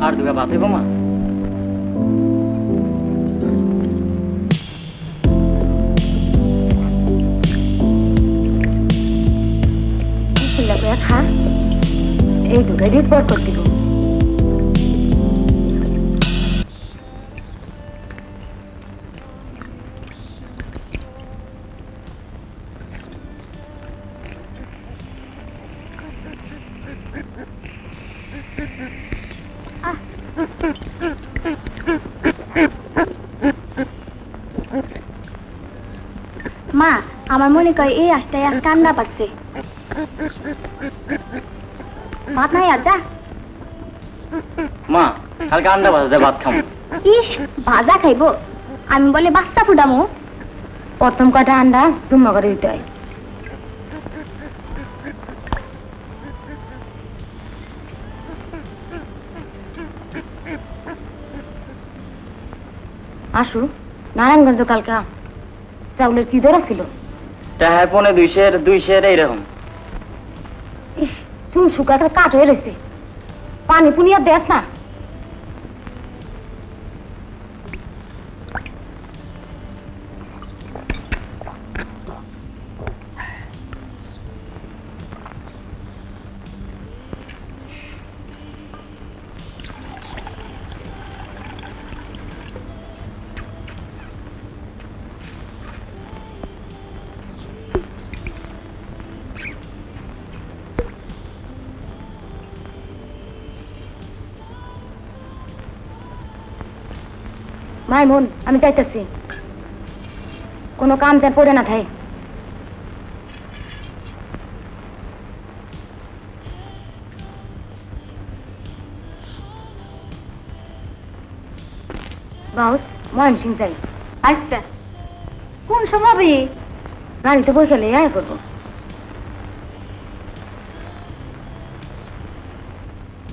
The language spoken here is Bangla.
আর দুগা ভাত হইব মা? খা, এই দুটাই দিয়ে স্পট করে দিব। মা, আমার মনে কয় এই আজটাই আজ কান্না পারছে। ভাত নাই আর যা। মা, কালকে আন্ডা ভাজা দিয়ে ভাত খামো। ইস, ভাজা খাইবো? আমি বলে বাচ্চা ফুটামো। প্রথম কটা আন্ডা জুম্মা করে দিতে হয়। আসু, নারায়ণগঞ্জ কালকা চাউলের কি দর ছিল? টাকা পনে 200 এইরকম। চুল শুকা কাঠ হয়ে রয়েছে, পানি পুনিয়া দেস না। মাইমুন, আমি যাইতেছি, কোনো কাম যেন পড়ে না থাকে। বাউস, ময়ন সিং যাই। আচ্ছা, কোন সময় গাড়িতে বই খেলে আয় করবো।